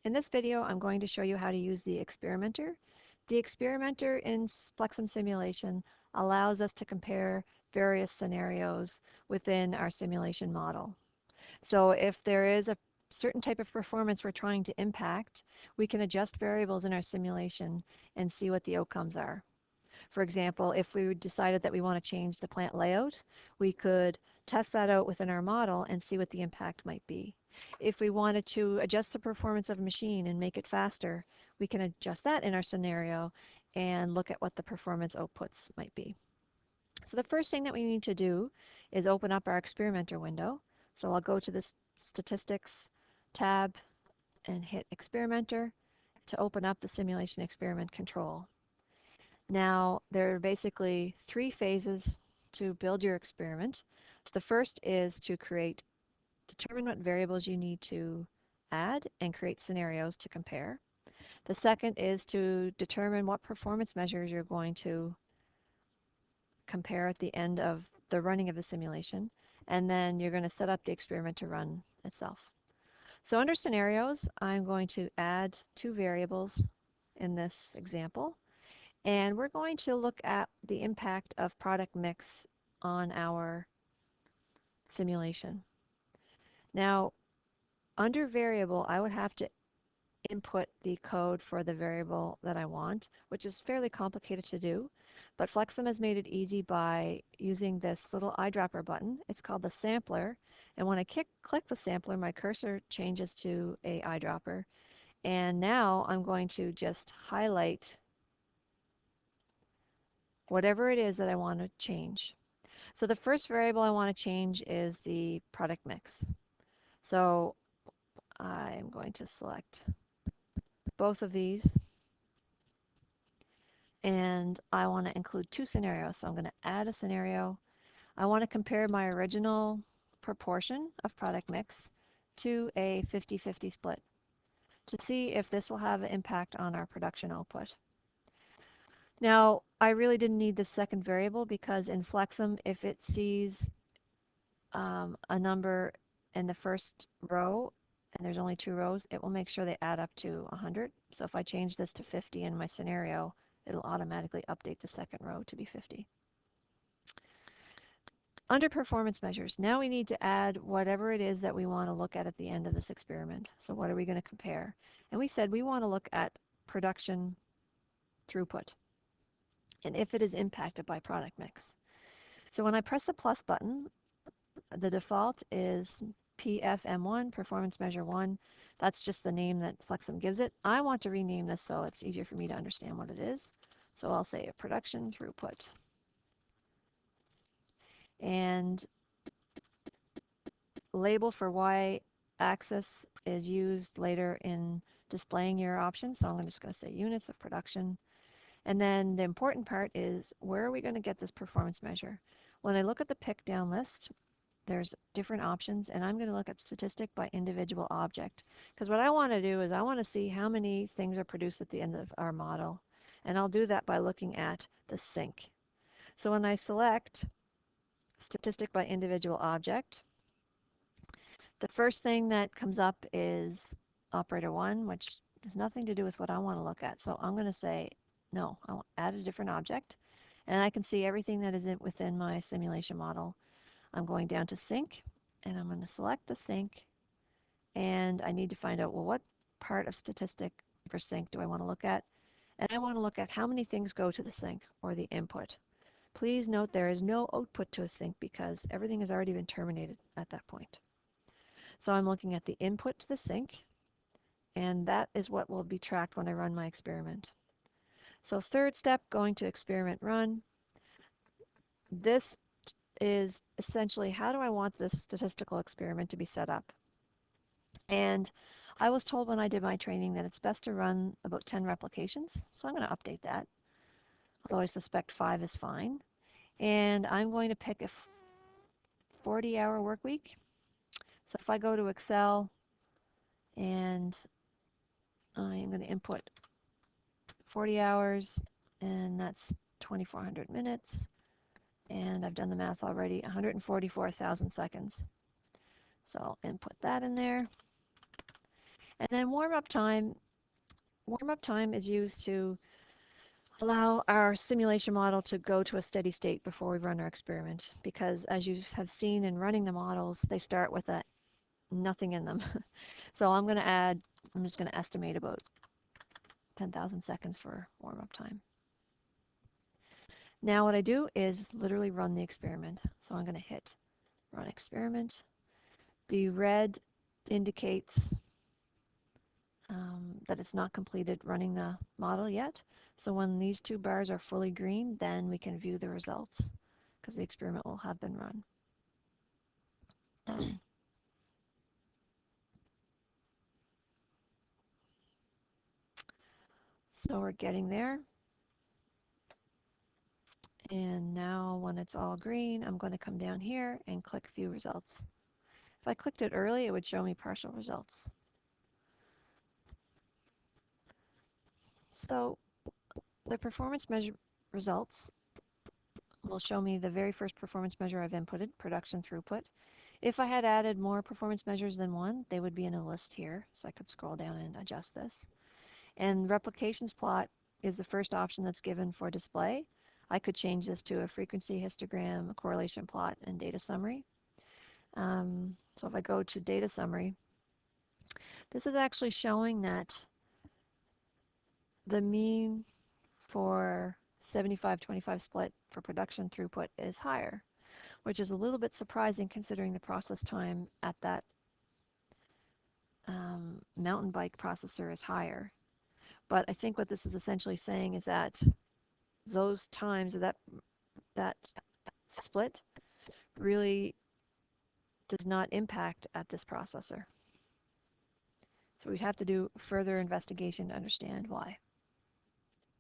In this video, I'm going to show you how to use the Experimenter. The Experimenter in Plexum simulation allows us to compare various scenarios within our simulation model. So if there is a certain type of performance we're trying to impact, we can adjust variables in our simulation and see what the outcomes are. For example, if we decided that we want to change the plant layout, we could test that out within our model and see what the impact might be. If we wanted to adjust the performance of a machine and make it faster, we can adjust that in our scenario and look at what the performance outputs might be. So the first thing that we need to do is open up our Experimenter window. So I'll go to the Statistics tab and hit Experimenter to open up the simulation experiment control. Now, there are basically three phases to build your experiment. So the first is to determine what variables you need to add and create scenarios to compare. The second is to determine what performance measures you're going to compare at the end of the running of the simulation. And then you're going to set up the experiment to run itself. So under scenarios, I'm going to add two variables in this example. And we're going to look at the impact of product mix on our simulation. Now, under variable, I would have to input the code for the variable that I want, which is fairly complicated to do. But Flexum has made it easy by using this little eyedropper button. It's called the sampler. And when I click the sampler, my cursor changes to a eyedropper. And now I'm going to just highlight whatever it is that I want to change. So the first variable I want to change is the product mix. So I'm going to select both of these, and I want to include two scenarios. So I'm going to add a scenario. I want to compare my original proportion of product mix to a 50-50 split to see if this will have an impact on our production output. Now, I really didn't need this second variable because in Flexum, if it sees a number in the first row and there's only two rows, it will make sure they add up to 100. So if I change this to 50 in my scenario, it'll automatically update the second row to be 50. Under performance measures, now we need to add whatever it is that we want to look at the end of this experiment. So what are we going to compare? And we said we want to look at production throughput and if it is impacted by product mix. So when I press the plus button, the default is PFM1, Performance Measure 1. That's just the name that Flexum gives it. I want to rename this so it's easier for me to understand what it is. So I'll say a production throughput. And label for y-axis is used later in displaying your options. So I'm just going to say units of production. And then the important part is where are we going to get this performance measure? When I look at the pick down list, there's different options, and I'm going to look at statistic by individual object. Because what I want to do is I want to see how many things are produced at the end of our model. And I'll do that by looking at the sync. So when I select statistic by individual object, the first thing that comes up is operator 1, which has nothing to do with what I want to look at. So I'm going to say, no, I'll add a different object. And I can see everything that is within my simulation model. I'm going down to sync, and I'm going to select the sync, and I need to find out, well, what part of statistic for sync do I want to look at? And I want to look at how many things go to the sync, or the input. Please note there is no output to a sync because everything has already been terminated at that point. So I'm looking at the input to the sync, and that is what will be tracked when I run my experiment. So third step, going to experiment run. This is essentially how do I want this statistical experiment to be set up. And I was told when I did my training that it's best to run about 10 replications, so I'm going to update that, although I suspect 5 is fine. And I'm going to pick a 40-hour work week. So if I go to Excel and I am going to input 40 hours, and that's 2,400 minutes, and I've done the math already, 144,000 seconds. So I'll input that in there. And then warm up time is used to allow our simulation model to go to a steady state before we run our experiment. Because as you have seen in running the models, they start with nothing in them. So I'm just going to estimate about 10,000 seconds for warm up time. Now what I do is literally run the experiment. So I'm going to hit run experiment. The red indicates that it's not completed running the model yet. So when these two bars are fully green, then we can view the results because the experiment will have been run. So we're getting there. And now when it's all green, I'm going to come down here and click View Results. If I clicked it early, it would show me partial results. So the performance measure results will show me the very first performance measure I've inputted, production throughput. If I had added more performance measures than one, they would be in a list here, so I could scroll down and adjust this. And replications plot is the first option that's given for display. I could change this to a frequency histogram, a correlation plot, and data summary. So if I go to data summary, this is actually showing that the mean for 75-25 split for production throughput is higher, which is a little bit surprising considering the process time at that mountain bike processor is higher. But I think what this is essentially saying is that those times, or that split, really does not impact at this processor. So we'd have to do further investigation to understand why.